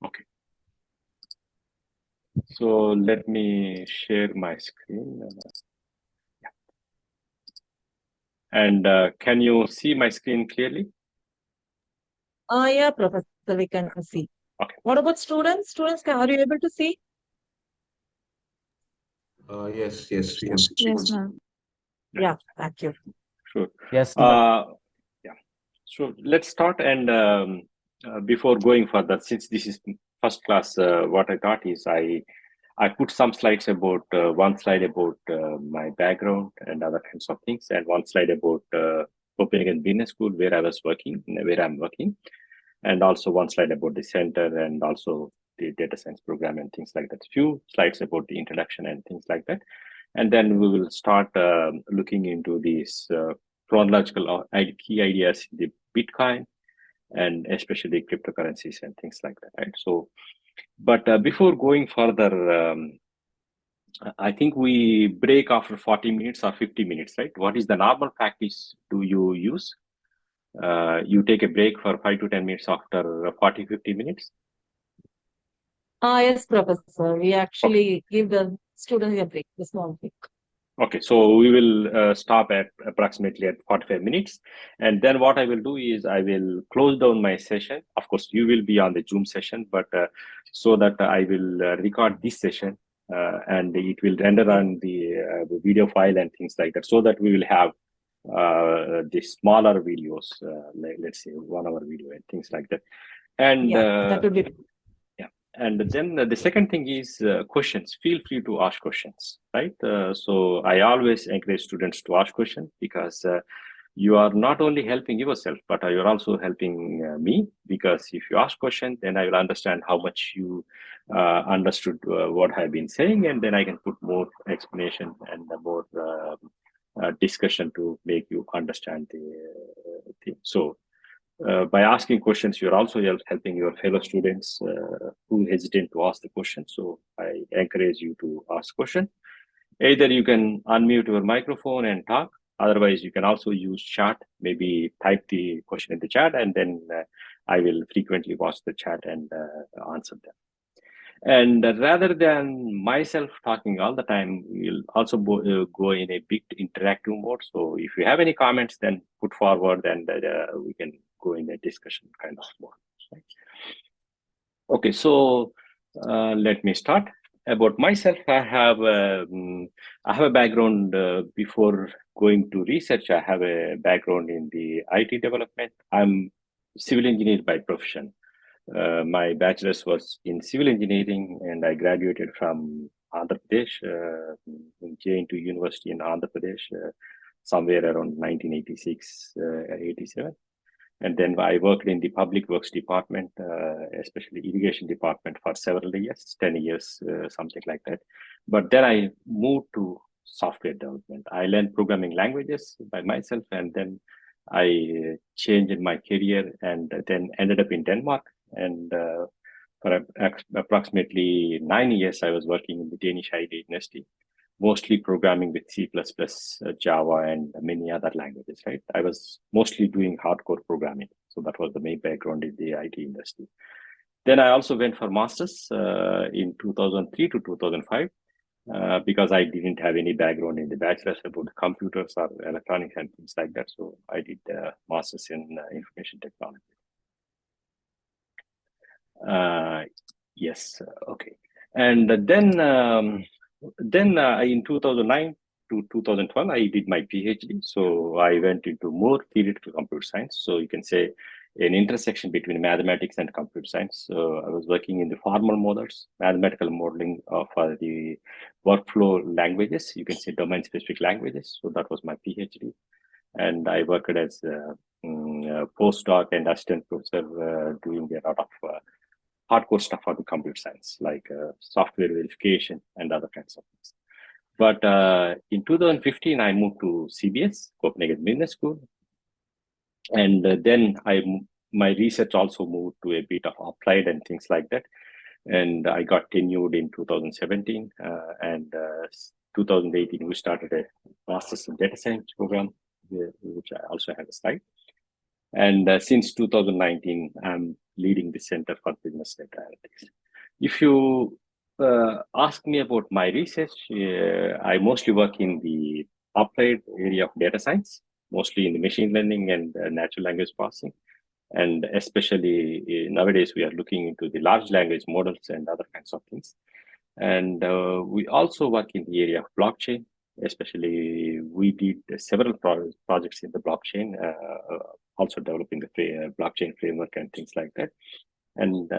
Okay. So let me share my screen. And can you see my screen clearly? Yeah, Professor, we can see. Okay. What about students? Students, are you able to see? Yes, we can see. Yes, ma'am. Yeah, thank you. Sure. Yes, ma'am. Yeah. So let's start. And before going further, since this is first class, what I thought is I put some slides about one slide about my background and other kinds of things, and one slide about Copenhagen Business School where I'm working, and also one slide about the center and also the data science program and things like that. Few slides about the introduction and things like that, and then we will start looking into these chronological key ideas in the Bitcoin and especially cryptocurrencies and things like that, right? So, but before going further, I think we break after 40 minutes or 50 minutes, right? What is the normal practice do you use? You take a break for 5 to 10 minutes after 40, 50 minutes? Yes, Professor. We Okay. actually give the students a break, a small break. Okay, so we will stop at approximately at 45 minutes. And then what I will do is I will close down my session. Of course, you will be on the Zoom session, but so that I will record this session and it will render on the video file and things like that, so that we will have the smaller videos, like let's say 1 hour video and things like that. And Yeah, that would be. yeah, and then the second thing is questions. Feel free to ask questions, right? So I always encourage students to ask questions because you are not only helping yourself, but you're also helping me, because if you ask questions, then I will understand how much you understood what I've been saying, and then I can put more explanation and more discussion to make you understand the thing. So by asking questions, you're also helping your fellow students who hesitate to ask the question. So I encourage you to ask questions. Either you can unmute your microphone and talk. Otherwise, you can also use chat. Maybe type the question in the chat, and then I will frequently watch the chat and answer them. And rather than myself talking all the time, we'll also go in a bit interactive mode. So if you have any comments, then put forward, and we can go in a discussion kind of mode. Right? Okay, so let me start. About myself, I have a background before going to research. I have a background in the IT development. I'm civil engineer by profession. My bachelor's was in civil engineering, and I graduated from Andhra Pradesh, in J&T University in Andhra Pradesh, somewhere around 1986, 87. And then I worked in the public works department, especially irrigation department, for several years, 10 years, something like that. But then I moved to software development. I learned programming languages by myself, and then I changed my career and then ended up in Denmark. And for approximately 9 years, I was working in the Danish IT industry, mostly programming with C++, Java, and many other languages, right? I was mostly doing hardcore programming. So that was the main background in the IT industry. Then I also went for master's in 2003 to 2005 because I didn't have any background in the bachelor's about computers or electronics and things like that. So I did master's in information technology. Yes, okay. And then in 2009 to 2012, I did my PhD. So I went into more theoretical computer science. So you can say an intersection between mathematics and computer science. So I was working in the formal models, mathematical modeling for the workflow languages. You can say domain-specific languages. So that was my PhD. And I worked as a postdoc and assistant professor doing a lot of hardcore stuff for the computer science, like software verification and other kinds of things. But in 2015, I moved to CBS, Copenhagen Business School. And then my research also moved to a bit of applied and things like that. And I got tenured in 2017. And 2018, we started a master's in data science program, which I also have a slide. And since 2019, I'm leading the Center for Business Data Analytics. If you ask me about my research, I mostly work in the applied area of data science, mostly in the machine learning and natural language processing. And especially nowadays, we are looking into the large language models and other kinds of things. And we also work in the area of blockchain. Especially, we did several projects in the blockchain, also developing the blockchain framework and things like that. And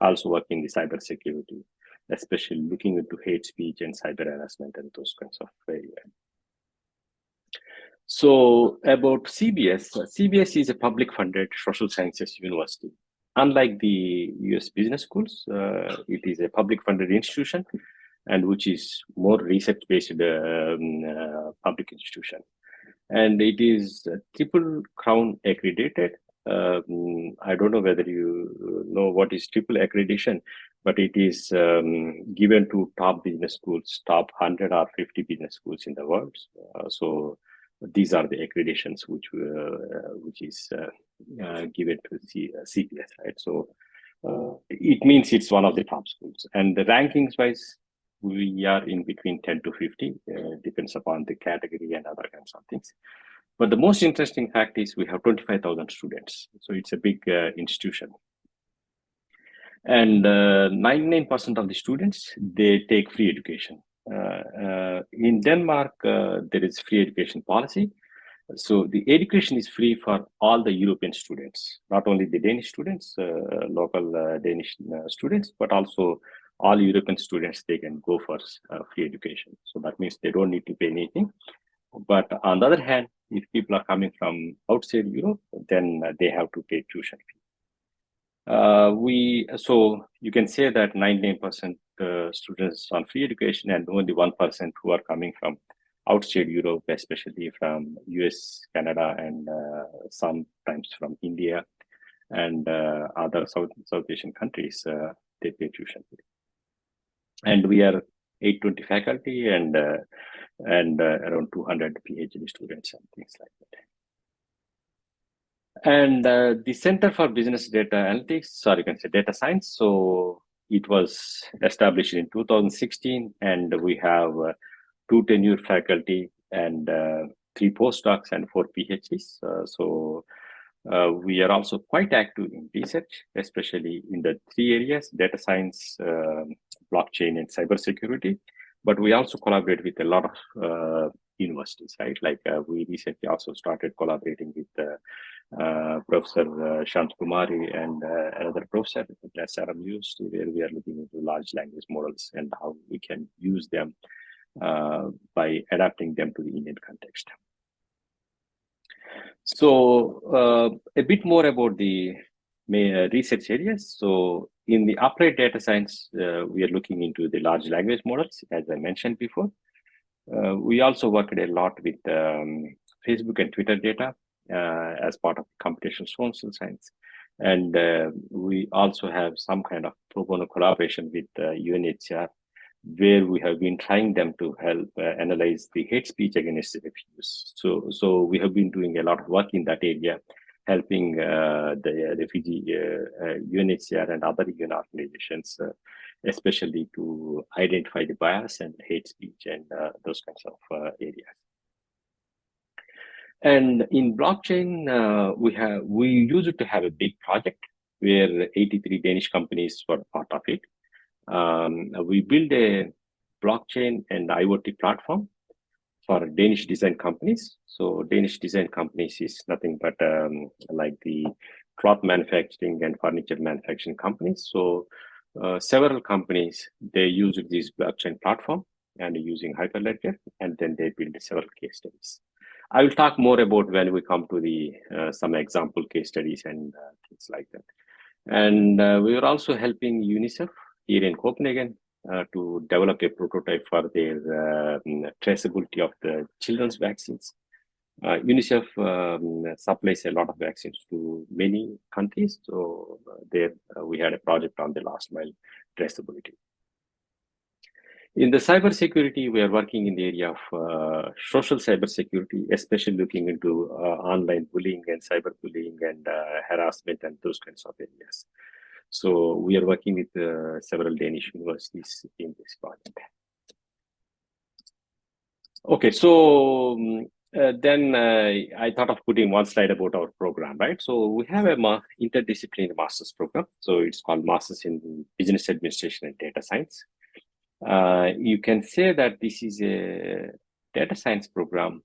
also work in the cybersecurity, especially looking into hate speech and cyber harassment and those kinds of areas. So about CBS, CBS is a public funded social sciences university. Unlike the US business schools, it is a public funded institution and which is more research based public institution. And it is triple crown accredited. I don't know whether you know what is triple accreditation, but it is given to top business schools, top 100 or 50 business schools in the world. So these are the accreditations which is given to CPS, right? So it means it's one of the top schools. And the rankings wise, we are in between 10 to 50, depends upon the category and other kinds of things. But the most interesting fact is we have 25,000 students. So it's a big institution. And 99% of the students, they take free education. In Denmark, there is free education policy. So the education is free for all the European students, not only the Danish students, local Danish students, but also all European students, they can go for free education. So that means they don't need to pay anything. But on the other hand, if people are coming from outside Europe, then they have to pay tuition fee. So you can say that 99% students on free education and only 1% who are coming from outside Europe, especially from US, Canada, and sometimes from India and other South Asian countries, they pay tuition fee. And we are 820 faculty and around 200 PhD students and things like that. And the Center for Business Data Analytics, you can say data science. So it was established in 2016, and we have 2 tenured faculty and 3 postdocs and 4 PhDs. So we are also quite active in research, especially in the 3 areas: data science, blockchain, and cybersecurity. But we also collaborate with a lot of universities, right? Like we recently also started collaborating with Professor Shant Kumari and another professor at Saram University, where we are looking into large language models and how we can use them by adapting them to the Indian context. So a bit more about the research areas. So in the applied data science, we are looking into the large language models, as I mentioned before. We also worked a lot with Facebook and Twitter data as part of computational social science. And we also have some kind of pro bono collaboration with UNHCR, where we have been trying them to help analyze the hate speech against refugees. So we have been doing a lot of work in that area, helping the refugee UNHCR and other UN organizations, especially to identify the bias and hate speech and those kinds of areas. And in blockchain, we used to have a big project where 83 Danish companies were part of it. We built a blockchain and IoT platform for Danish design companies. So Danish design companies is nothing but like the cloth manufacturing and furniture manufacturing companies. So several companies, they use this blockchain platform and using Hyperledger, and then they build several case studies. I will talk more about when we come to the some example case studies and things like that. And we are also helping UNICEF here in Copenhagen to develop a prototype for their traceability of the children's vaccines. UNICEF supplies a lot of vaccines to many countries. So there we had a project on the last mile traceability. In the cybersecurity, we are working in the area of social cybersecurity, especially looking into online bullying and cyberbullying and harassment and those kinds of areas. So we are working with several Danish universities in this project. Okay, so then I thought of putting one slide about our program, right? So we have a interdisciplinary master's program. So it's called Masters in Business Administration and Data Science. You can say that this is a data science program,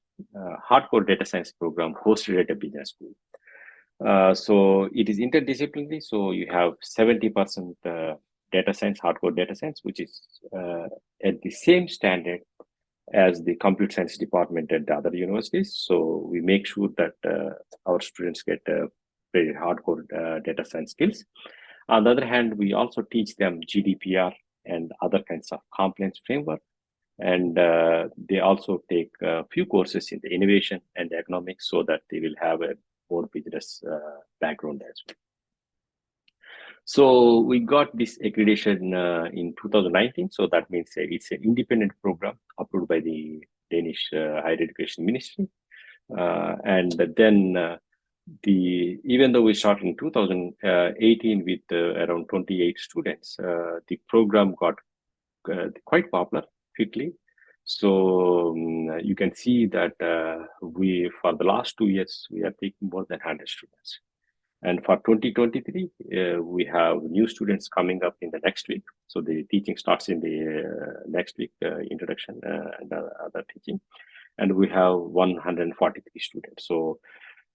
hardcore data science program hosted at a business school. So it is interdisciplinary. So you have 70% data science, hardcore data science, which is at the same standard as the computer science department at the other universities. So we make sure that our students get very hardcore data science skills. On the other hand, we also teach them GDPR and other kinds of compliance framework. And they also take a few courses in the innovation and economics so that they will have a more business background as well. So we got this accreditation in 2019. So that means it's an independent program approved by the Danish Higher Education Ministry. And then even though we started in 2018 with around 28 students, the program got quite popular quickly. So you can see that for the last 2 years, we are taking more than 100 students. And for 2023, we have new students coming up in the next week. So the teaching starts in the next week, introduction and other teaching. And we have 143 students. So,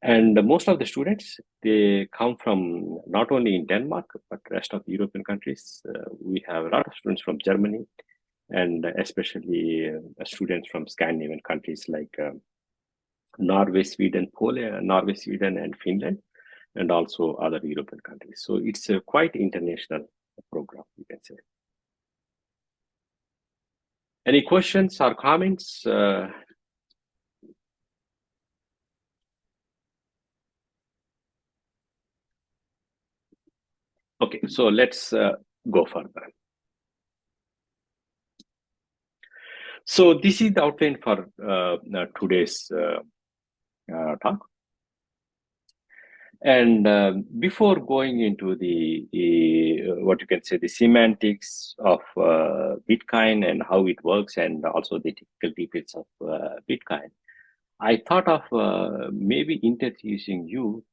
and most of the students, they come from not only in Denmark, but rest of the European countries. We have a lot of students from Germany, and especially students from Scandinavian countries like Norway, Sweden, and Finland, and also other European countries. So it's a quite international program, you can say. Any questions or comments? Okay, so let's go further. So this is the outline for today's talk. And before going into the what you can say, the semantics of Bitcoin and how it works, and also the technical details of Bitcoin, I thought of maybe introducing you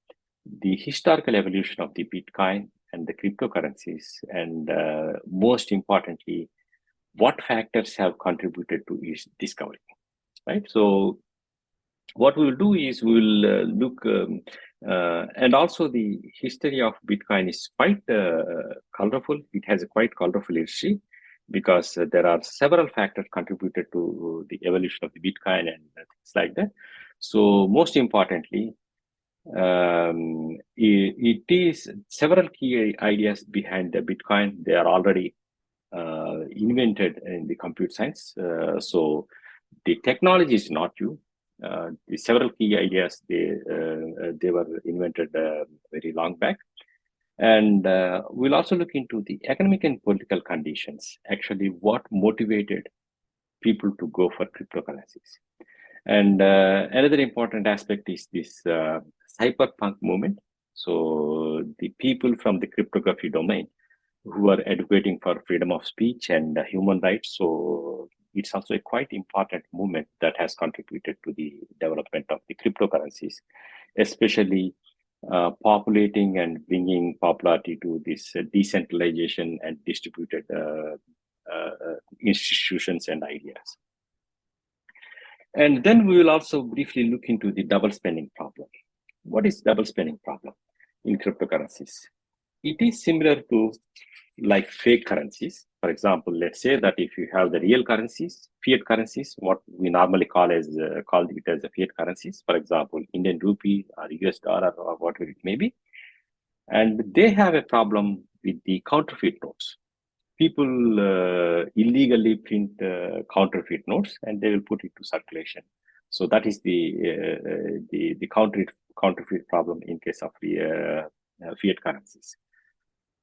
the historical evolution of the Bitcoin and the cryptocurrencies, and most importantly, what factors have contributed to its discovery, right? So what we will do is we will look, and also the history of Bitcoin is quite colorful. It has a quite colorful history because there are several factors contributed to the evolution of the Bitcoin and things like that. So most importantly, it is several key ideas behind the Bitcoin. They are already invented in the computer science. So the technology is not new. The several key ideas, they were invented very long back. And we'll also look into the economic and political conditions, actually what motivated people to go for cryptocurrencies. And another important aspect is this cyberpunk movement. So the people from the cryptography domain who are advocating for freedom of speech and human rights. So it's also a quite important movement that has contributed to the development of the cryptocurrencies, especially populating and bringing popularity to this decentralization and distributed institutions and ideas. And then we will also briefly look into the double spending problem. What is double spending problem in cryptocurrencies? It is similar to like fake currencies. For example, let's say that if you have the real currencies, fiat currencies, what we normally call it as the fiat currencies, for example, Indian rupee or US dollar or whatever it may be, and they have a problem with the counterfeit notes. People illegally print counterfeit notes and they will put it to circulation. So that is the counterfeit problem in case of the fiat currencies.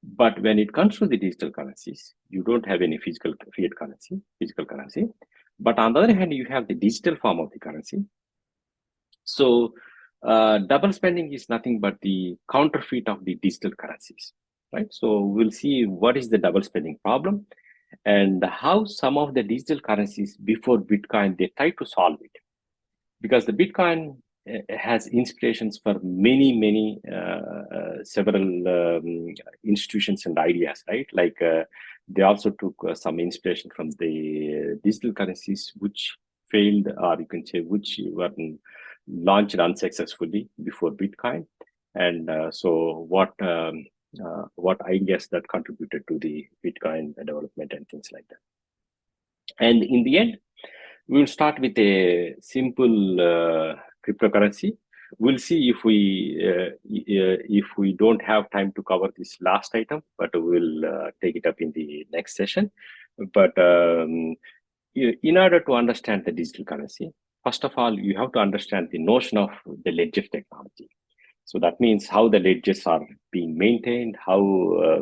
But when it comes to the digital currencies, you don't have any physical currency. But on the other hand, you have the digital form of the currency. So double spending is nothing but the counterfeit of the digital currencies, right? So we'll see what is the double spending problem and how some of the digital currencies before Bitcoin, they try to solve it. Because the Bitcoin has inspirations for many several institutions and ideas, right? Like they also took some inspiration from the digital currencies which failed, or you can say which were launched unsuccessfully before Bitcoin. And so what ideas that contributed to the Bitcoin development and things like that. And in the end, we will start with a simple cryptocurrency. We'll see if we don't have time to cover this last item, but we'll take it up in the next session. But in order to understand the digital currency, first of all, you have to understand the notion of the ledger technology. So that means how the ledgers are being maintained, how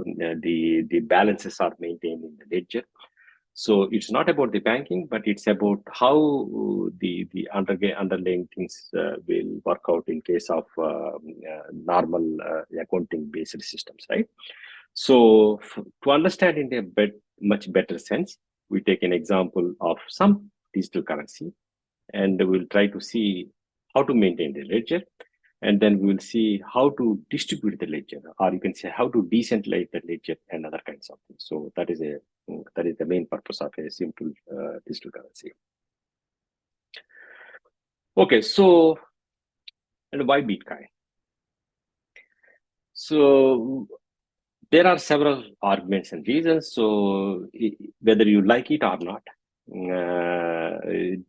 the balances are maintained in the ledger. So it's not about the banking, but it's about how the underlying things will work out in case of normal accounting based systems, right? So to understand in a much better sense, we take an example of some digital currency, and we'll try to see how to maintain the ledger, and then we will see how to distribute the ledger, or you can say how to decentralize the ledger and other kinds of things. So that is the main purpose of a simple digital currency. Okay, so and why Bitcoin? So there are several arguments and reasons. So whether you like it or not,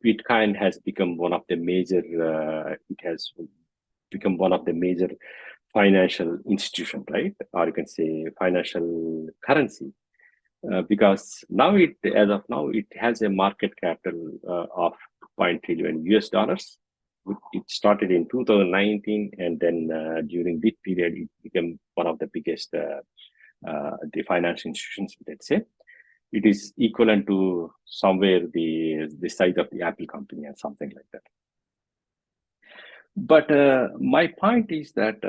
Bitcoin has become one of the major. It has become one of the major financial institution, right? Or you can say financial currency, because now as of now, it has a market capital of 2.3 trillion US dollars. It started in 2019, and then during this period, it became one of the biggest the financial institutions. Let's say it is equivalent to somewhere the size of the Apple company and something like that. But my point is that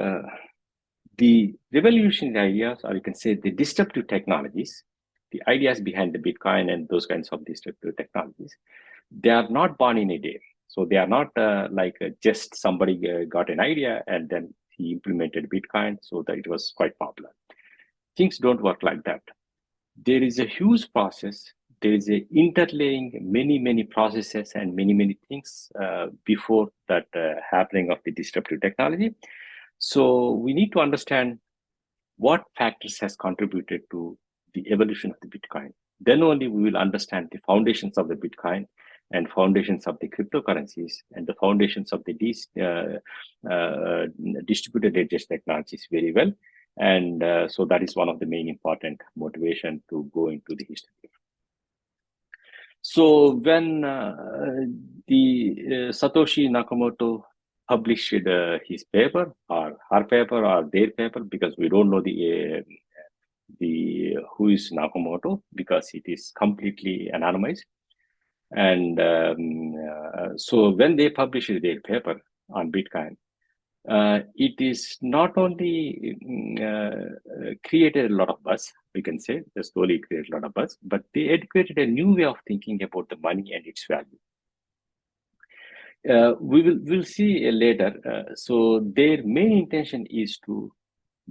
the revolutionary ideas, or you can say the disruptive technologies, the ideas behind the Bitcoin and those kinds of disruptive technologies, they are not born in a day. So they are not just somebody got an idea and then he implemented Bitcoin so that it was quite popular. Things don't work like that. There is a huge process. There is a interlaying many processes and many things before that happening of the disruptive technology. So we need to understand what factors has contributed to the evolution of the Bitcoin. Then only we will understand the foundations of the Bitcoin and foundations of the cryptocurrencies and the foundations of the distributed ledger technologies very well. And so that is one of the main important motivation to go into the history. So when the Satoshi Nakamoto published his paper or her paper or their paper, because we don't know the who is Nakamoto, because it is completely anonymized. And so when they published their paper on Bitcoin, it is not only created a lot of buzz, we can say, they slowly created a lot of buzz, but they had created a new way of thinking about the money and its value. We'll see later. So their main intention is to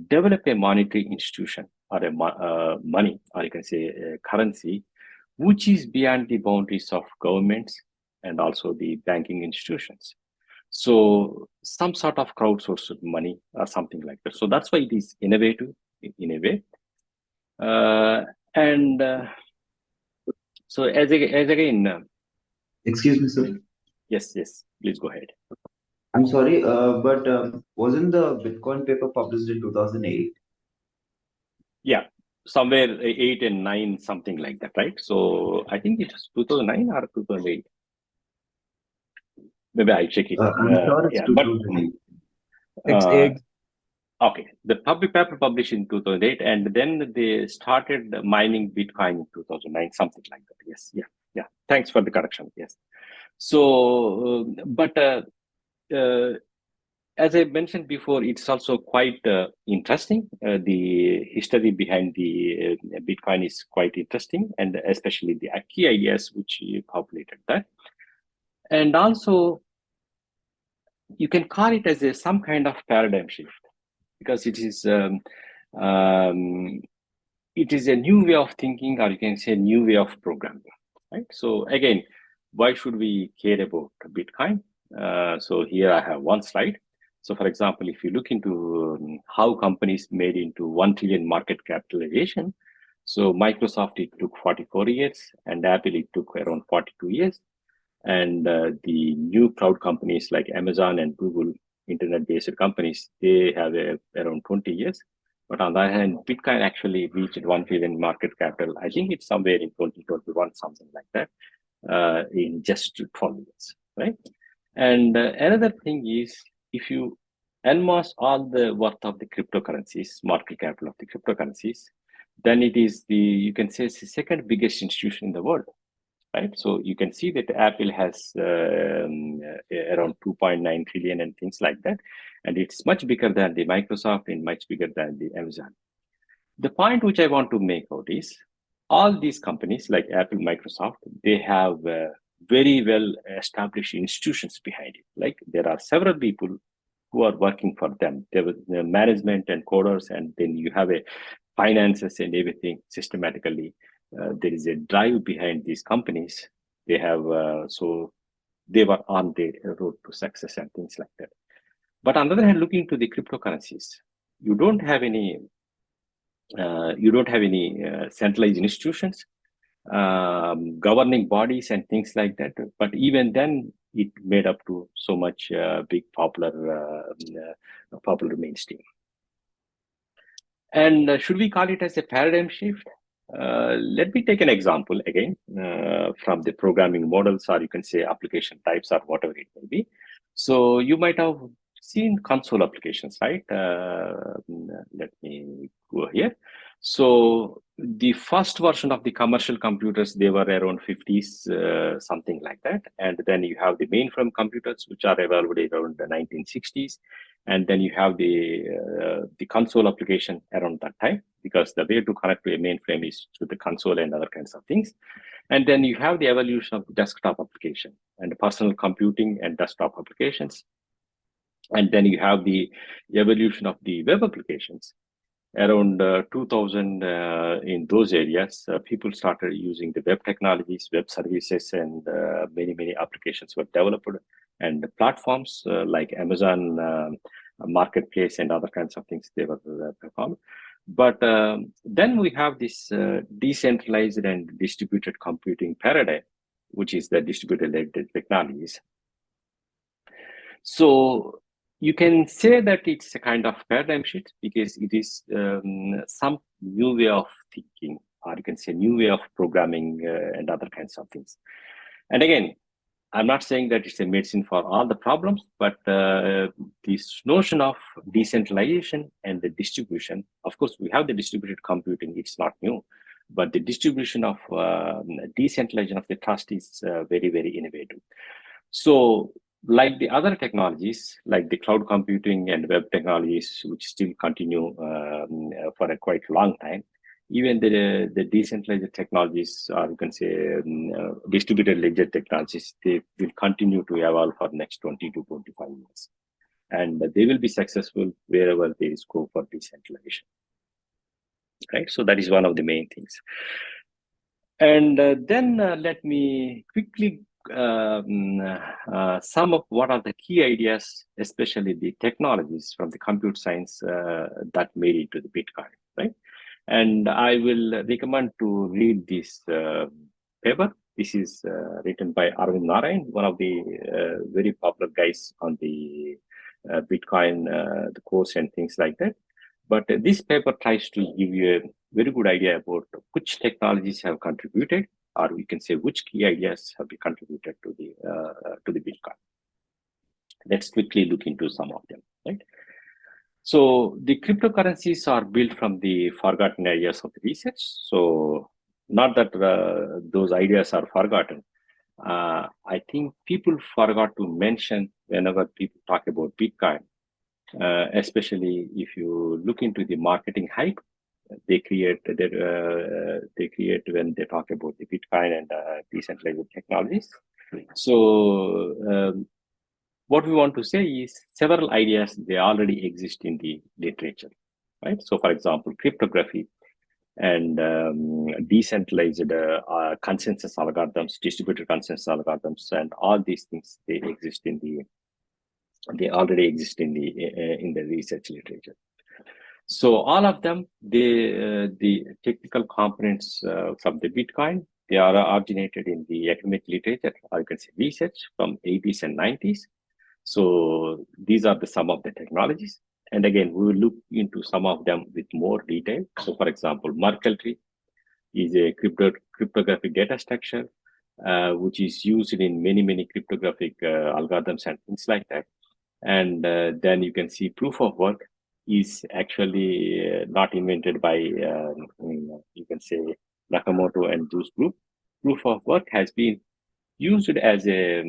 develop a monetary institution or a money, or you can say a currency, which is beyond the boundaries of governments and also the banking institutions. So some sort of crowdsourced money or something like that. So that's why it is innovative in a way. And so as again, Excuse me, sir. yes, please go ahead. I'm sorry, but wasn't the Bitcoin paper published in 2008? Yeah, somewhere 8 and 9, something like that, right? So I think it was 2009 or 2008. Maybe I'll check it. I'm sure it's Yeah, but 2008. It's eight. Okay, the public paper published in 2008, and then they started mining Bitcoin in 2009, something like that. Yes, yeah. Thanks for the correction. Yes. So, as I mentioned before, it's also quite interesting. The history behind the Bitcoin is quite interesting, and especially the key ideas which populated that. And also, you can call it as some kind of paradigm shift, because um, it is a new way of thinking, or you can say new way of programming, right? So again, why should we care about Bitcoin? So here I have one slide. So for example, if you look into how companies made into 1 trillion market capitalization, so Microsoft, it took 44 years, and Apple, it took around 42 years. And the new cloud companies like Amazon and Google, internet-based companies, they have around 20 years. But on the other hand, Bitcoin actually reached 1 trillion market capital. I think it's somewhere in 2021, something like that, in just 12 years, right? And another thing is, if you amass all the worth of the cryptocurrencies, market capital of the cryptocurrencies, then it is you can say it's the second biggest institution in the world, right? So you can see that Apple has around 2.9 trillion and things like that. And it's much bigger than the Microsoft and much bigger than the Amazon. The point which I want to make out is all these companies like Apple, Microsoft, they have very well established institutions behind it. Like there are several people who are working for them. There was the management and coders, and then you have a finances and everything systematically. There is a drive behind these companies. They have so they were on the road to success and things like that. But on the other hand, looking to the cryptocurrencies, you don't have any centralized institutions, governing bodies and things like that. But even then, it made up to so much big popular mainstream. And should we call it as a paradigm shift? Let me take an example again from the programming models, or you can say application types, or whatever it may be. So you might have seen console applications, right? Let me go here. So the first version of the commercial computers, they were around 50s, something like that. And then you have the mainframe computers, which are evolved around the 1960s. And then you have the console application around that time, because the way to connect to a mainframe is through the console and other kinds of things. And then you have the evolution of desktop application and personal computing and desktop applications. And then you have the evolution of the web applications. Around 2000, in those areas, people started using the web technologies, web services, and many applications were developed. And the platforms like Amazon Marketplace and other kinds of things, they were performed. But then we have this decentralized and distributed computing paradigm, which is the distributed technologies. So you can say that it's a kind of paradigm shift, because it is some new way of thinking, or you can say new way of programming and other kinds of things. And again, I'm not saying that it's a medicine for all the problems, but this notion of decentralization and the distribution, of course, we have the distributed computing, it's not new, but the distribution of decentralization of the trust is very innovative. So like the other technologies, like the cloud computing and web technologies, which still continue for a quite long time, even the decentralized technologies, or you can say distributed ledger technologies, they will continue to evolve for next 20 to 25 years. And they will be successful wherever there is scope for decentralization. Right? So that is one of the main things. And then let me quickly sum up what are the key ideas, especially the technologies from the computer science that made it to the Bitcoin, right? And I will recommend to read this paper. This is written by Arvind Narayan, one of the very popular guys on the Bitcoin, the course and things like that. But this paper tries to give you a very good idea about which technologies have contributed, or we can say which key ideas have been contributed to the Bitcoin. Let's quickly look into some of them, right? So the cryptocurrencies are built from the forgotten ideas of the research. So not that those ideas are forgotten. I think people forgot to mention whenever people talk about Bitcoin, especially if you look into the marketing hype they create when they talk about the Bitcoin and decentralized technologies. So what we want to say is several ideas they already exist in the literature, right? So, for example, cryptography and decentralized consensus algorithms, distributed consensus algorithms, and all these things they already exist in the research literature. So all of them, the technical components from the Bitcoin, they are originated in the academic literature, or you can say research from 80s and 90s. So these are the some of the technologies. And again, we will look into some of them with more detail. So for example, Merkle tree is a cryptographic data structure, which is used in many cryptographic algorithms and things like that. And then you can see proof of work is actually not invented by you can say Nakamoto and this group. Proof of work has been used as a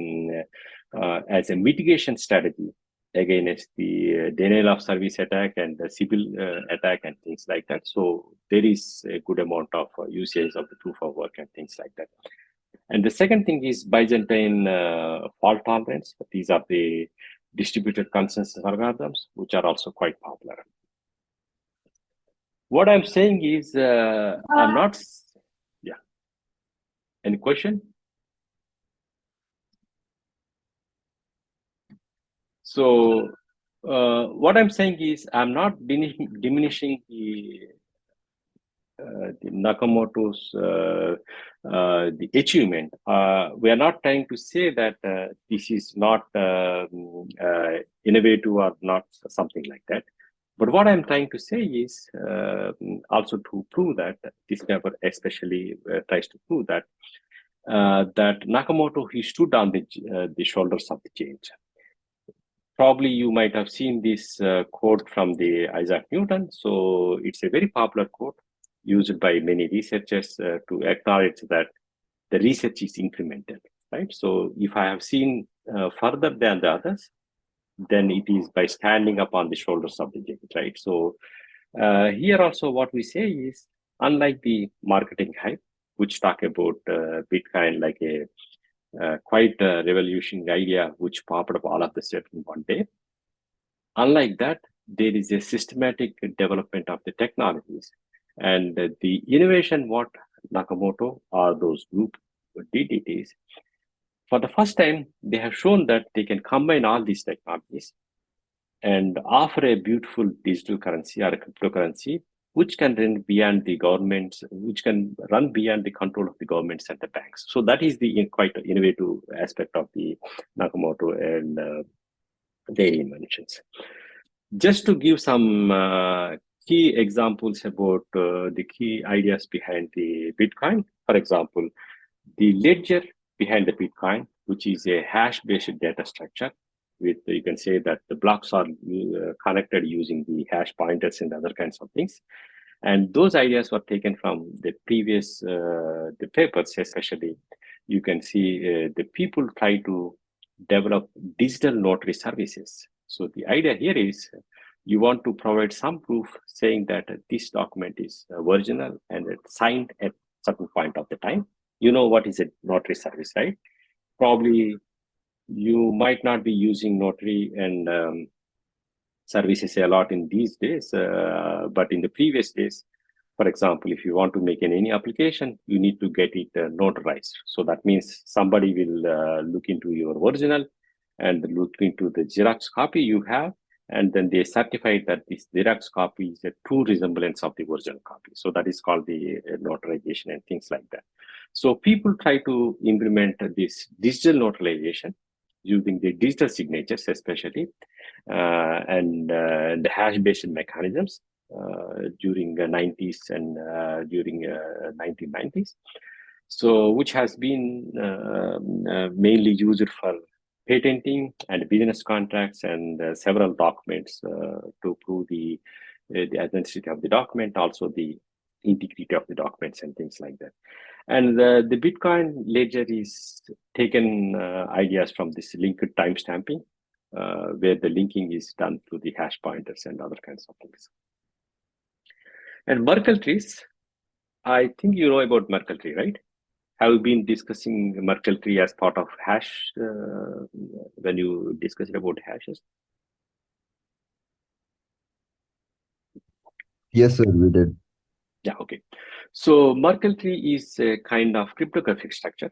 mitigation strategy against the denial of service attack and the civil attack and things like that. So there is a good amount of usage of the proof of work and things like that. And the second thing is Byzantine fault tolerance. These are the distributed consensus algorithms, which are also quite popular. What I'm saying is, I'm not, yeah. Any question? So, what I'm saying is, I'm not diminishing the Nakamoto's the achievement. We are not trying to say that this is not innovative or not something like that. But what I'm trying to say is also to prove that this paper especially tries to prove that that Nakamoto he stood on the shoulders of the change. Probably you might have seen this quote from the Isaac Newton. So it's a very popular quote used by many researchers to acknowledge that the research is incremental, right? So if I have seen further than the others, then it is by standing up on the shoulders of the giant, right? So here also what we say is, unlike the marketing hype, which talk about Bitcoin like a quite a revolutionary idea which popped up all of the sudden in one day. Unlike that, there is a systematic development of the technologies. And the innovation what Nakamoto or those group did it is, for the first time, they have shown that they can combine all these technologies and offer a beautiful digital currency or a cryptocurrency, which can run beyond the governments, which can run beyond the control of the governments and the banks. So that is the quite innovative aspect of the Nakamoto and their inventions. Just to give some key examples about the key ideas behind the Bitcoin, for example, the ledger behind the Bitcoin, which is a hash-based data structure with, you can say that the blocks are connected using the hash pointers and other kinds of things. And those ideas were taken from the previous the papers, especially. You can see the people try to develop digital notary services. So the idea here is you want to provide some proof saying that this document is original and it's signed at certain point of the time. You know what is a notary service, right? Probably you might not be using notary and services a lot in these days, but in the previous days, for example, if you want to make any application, you need to get it notarized. So that means somebody will look into your original and look into the Xerox copy you have, and then they certify that this Xerox copy is a true resemblance of the original copy. So that is called the notarization and things like that. So people try to implement this digital notarization using the digital signatures, especially, and the hash-based mechanisms during the 90s and during 1990s. So, which has been mainly used for patenting and business contracts and several documents to prove the authenticity of the document, also the integrity of the documents and things like that. And the Bitcoin ledger is taken ideas from this linked timestamping, where the linking is done through the hash pointers and other kinds of things. And Merkle trees, I think you know about Merkle tree, right? Have you been discussing Merkle tree as part of hash when you discussed about hashes? Yes, sir, we did. Yeah, okay. So Merkle tree is a kind of cryptographic structure.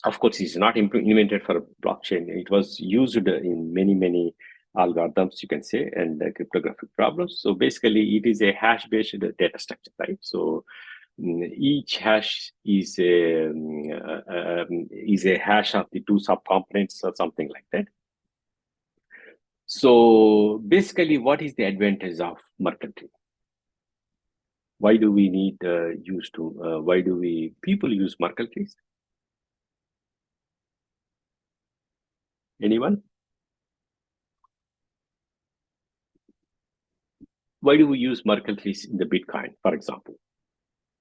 Of course, it's not implemented for blockchain. It was used in many algorithms, you can say, and cryptographic problems. So basically, it is a hash-based data structure, right? So each hash is a hash of the two subcomponents or something like that. So basically, what is the advantage of Merkle tree? Why do we need why do people use Merkle trees? Anyone? Why do we use Merkle trees in the Bitcoin, for example?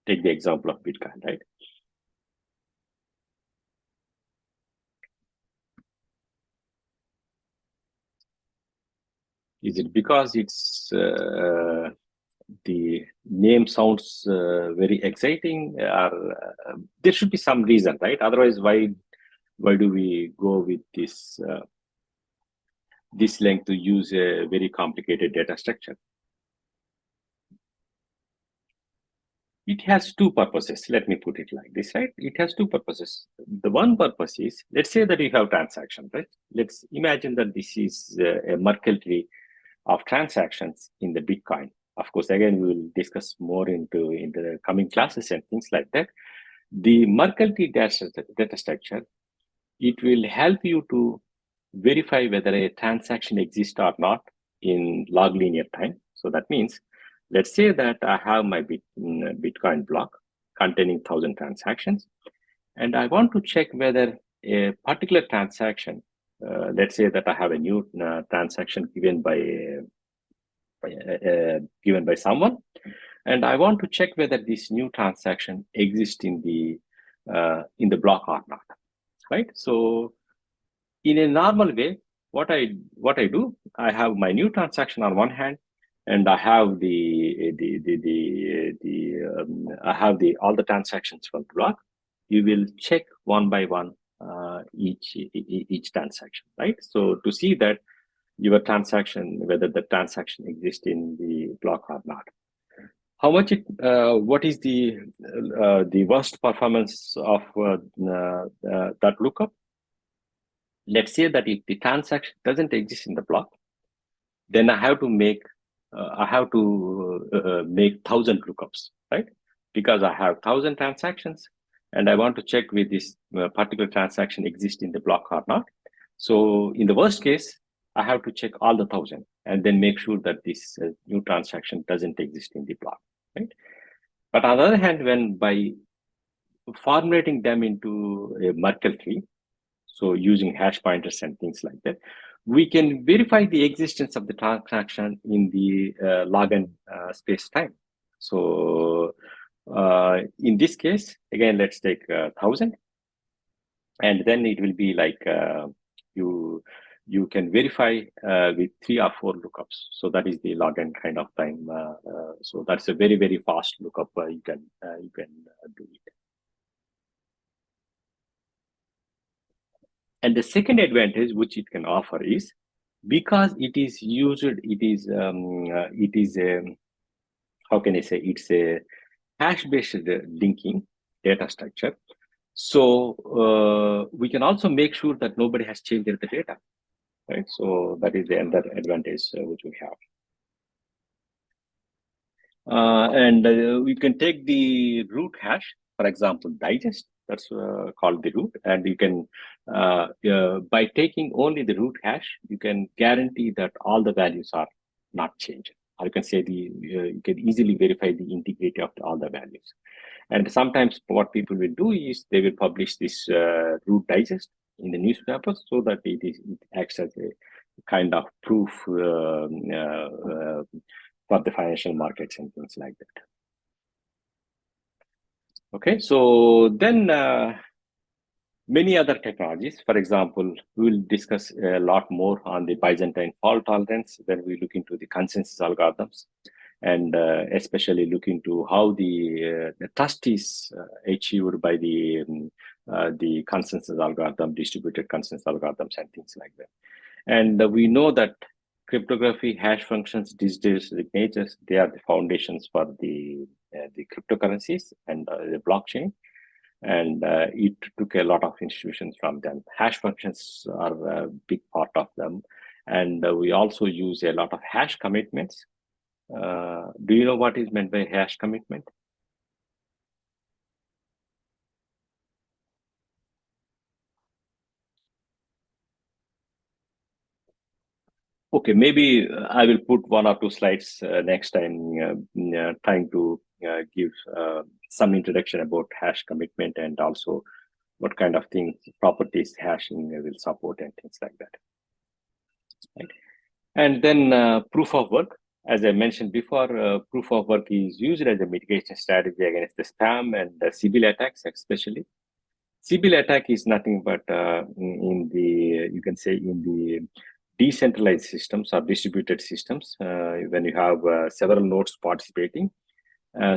Take the example of Bitcoin, right? Is it because it's the name sounds very exciting, or there should be some reason, right? Otherwise, why do we go with this length to use a very complicated data structure? It has two purposes. Let me put it like this, right? It has two purposes. The one purpose is, let's say that you have transaction, right? Let's imagine that this is a Merkle tree of transactions in the Bitcoin. Of course, again, we will discuss more into the coming classes and things like that. The Merkle tree data structure, it will help you to verify whether a transaction exists or not in log linear time. So that means, let's say that I have my Bitcoin block containing 1,000 transactions, and I want to check whether a particular transaction, let's say that I have a new transaction given by someone, and I want to check whether this new transaction exists in the block or not, right? So in a normal way, what I do, I have my new transaction on one hand, and I have I have all the transactions from the block. You will check one by one each transaction, right? So to see that your transaction, whether the transaction exists in the block or not. How much what is the worst performance of that lookup? Let's say that if the transaction doesn't exist in the block, then I have to make 1,000 lookups, right? Because I have 1,000 transactions, and I want to check with this particular transaction exists in the block or not. So in the worst case, I have to check all the 1,000 and then make sure that this new transaction doesn't exist in the block, right? But on the other hand, when by formulating them into a Merkle tree, so using hash pointers and things like that, we can verify the existence of the transaction in the log and space time. So in this case, again, let's take 1,000, and then it will be like you can verify with 3 or 4 lookups. So that is the log and kind of time. So that's a very fast lookup. You can do it. And the second advantage which it can offer is, because it is used, how can I say, it's a hash-based linking data structure. So we can also make sure that nobody has changed the data, right? So that is the other advantage which we have. And we can take the root hash, for example, digest. That's called the root, and you can by taking only the root hash, you can guarantee that all the values are not changed. Or you can say you can easily verify the integrity of all the values. And sometimes what people will do is they will publish this root digest, in the newspapers, so that it acts as a kind of proof for the financial markets and things like that. Okay, so then many other technologies. For example, we will discuss a lot more on the Byzantine fault tolerance when we look into the consensus algorithms, and especially look into how the trust is achieved by the consensus algorithm, distributed consensus algorithms, and things like that. And we know that cryptography, hash functions, digital signatures, they are the foundations for the cryptocurrencies and the blockchain. And it took a lot of institutions from them. Hash functions are a big part of them. And we also use a lot of hash commitments. Do you know what is meant by hash commitment? Okay, maybe I will put one or two slides next time, trying to give some introduction about hash commitment, and also what kind of things, properties hashing will support, and things like that. Right? And then proof of work. As I mentioned before, proof of work is used as a mitigation strategy against the spam and the Sybil attacks, especially. Sybil attack is nothing but in the, you can say, in the decentralized systems or distributed systems, when you have several nodes participating.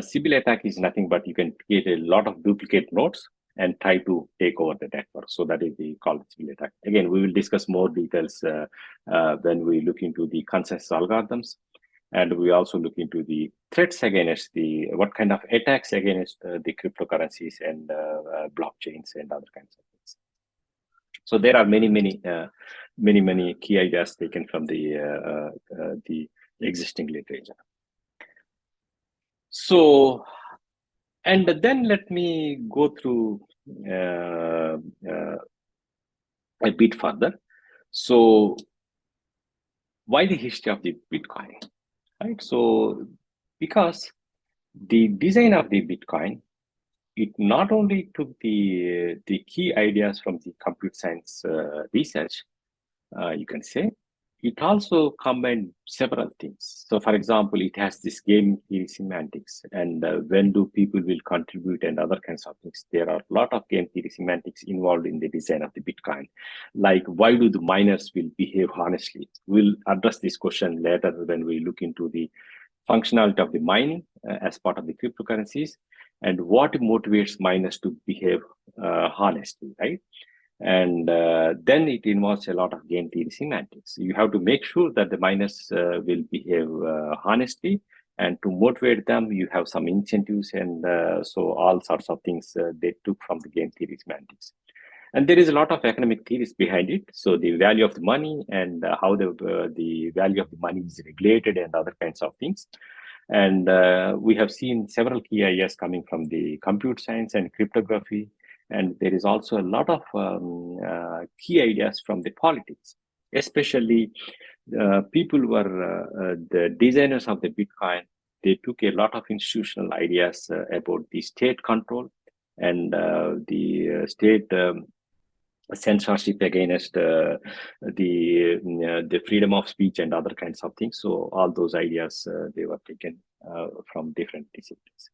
Sybil attack is nothing but you can create a lot of duplicate nodes and try to take over the network. So that is the called Sybil attack. Again, we will discuss more details when we look into the consensus algorithms, and we also look into the threats against what kind of attacks against the cryptocurrencies and blockchains and other kinds of things. So there are many key ideas taken from the existing literature. So, and then let me go through a bit further. So, why the history of the Bitcoin, right? So, because the design of the Bitcoin, it not only took the key ideas from the computer science research, you can say, it also combined several things. So, for example, it has this game theory semantics, and when do people will contribute and other kinds of things. There are a lot of game theory semantics involved in the design of the Bitcoin. Like, why do the miners will behave honestly? We'll address this question later when we look into the functionality of the mining as part of the cryptocurrencies, and what motivates miners to behave honestly, right? And then it involves a lot of game theory semantics. You have to make sure that the miners will behave honestly, and to motivate them, you have some incentives, and so all sorts of things they took from the game theory semantics. And there is a lot of economic theories behind it. So the value of the money, and how the value of the money is regulated, and other kinds of things. And we have seen several key ideas coming from the computer science and cryptography. And there is also a lot of key ideas from the politics, especially people were the designers of the Bitcoin. They took a lot of institutional ideas about the state control and the state censorship against the freedom of speech and other kinds of things. So all those ideas they were taken from different disciplines.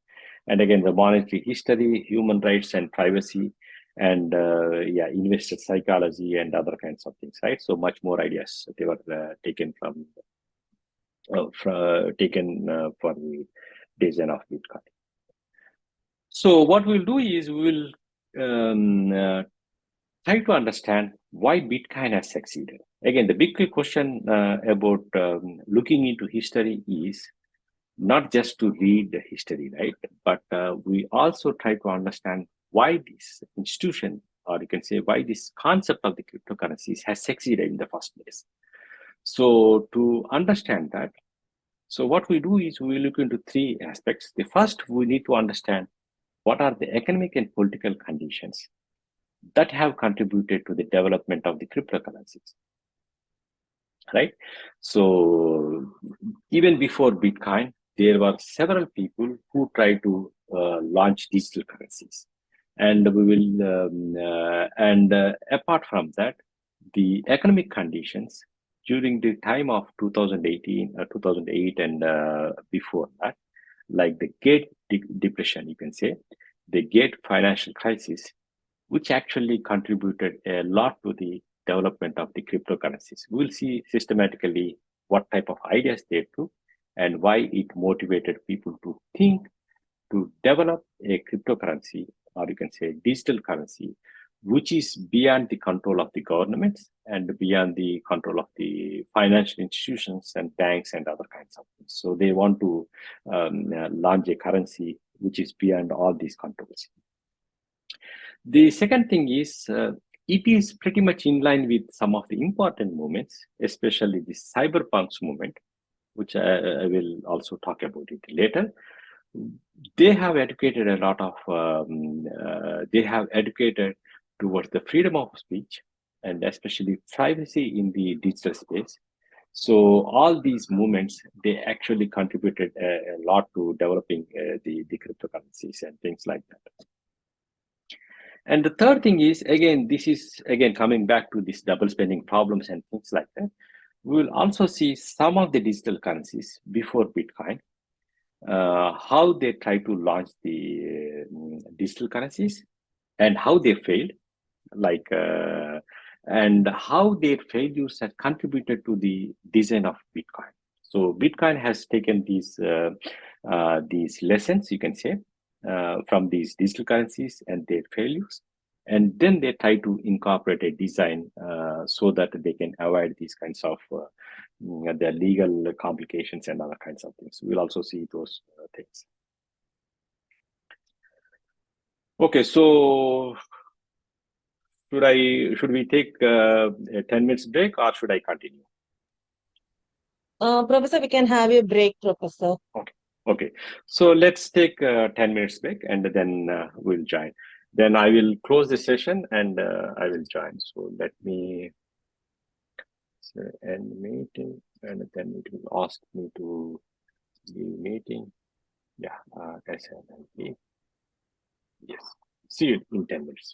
And again, the monetary history, human rights and privacy, and investor psychology and other kinds of things, right? So much more ideas they were taken for the design of Bitcoin. So what we'll do is we'll try to understand why Bitcoin has succeeded. Again, the big question about looking into history is not just to read the history, right? But we also try to understand why this institution, or you can say why this concept of the cryptocurrencies has succeeded in the first place. So to understand that, so what we do is we look into three aspects. The first, we need to understand what are the economic and political conditions that have contributed to the development of the cryptocurrencies, right? So even before Bitcoin, there were several people who tried to launch digital currencies. And we will, apart from that, the economic conditions during the time of 2018, 2008, and before that, like the Great Depression, you can say, the Great Financial Crisis, which actually contributed a lot to the development of the cryptocurrencies. We'll see systematically what type of ideas they took and why it motivated people to think to develop a cryptocurrency, or you can say digital currency, which is beyond the control of the governments and beyond the control of the financial institutions and banks and other kinds of things. So they want to launch a currency which is beyond all these controls. The second thing is it is pretty much in line with some of the important movements, especially the cyberpunks movement, which I will also talk about it later. They have educated a lot of, they have educated towards the freedom of speech and especially privacy in the digital space. So all these movements, they actually contributed a lot to developing the cryptocurrencies and things like that. And the third thing is, again, this is again coming back to these double spending problems and things like that. We will also see some of the digital currencies before Bitcoin, how they try to launch the digital currencies and how they failed, like, and how their failures have contributed to the design of Bitcoin. So Bitcoin has taken these lessons, you can say, from these digital currencies and their failures, and then they try to incorporate a design so that they can avoid these kinds of the legal complications and other kinds of things. We'll also see those things. Okay, so should we take a 10 minutes break or should I continue? Professor, we can have a break, Professor. Okay, so let's take a 10 minutes break and then we'll join. Then I will close the session and I will join. So let me end meeting, and then it will ask me to leave meeting. Yeah, SNLP. Yes. See you in 10 minutes.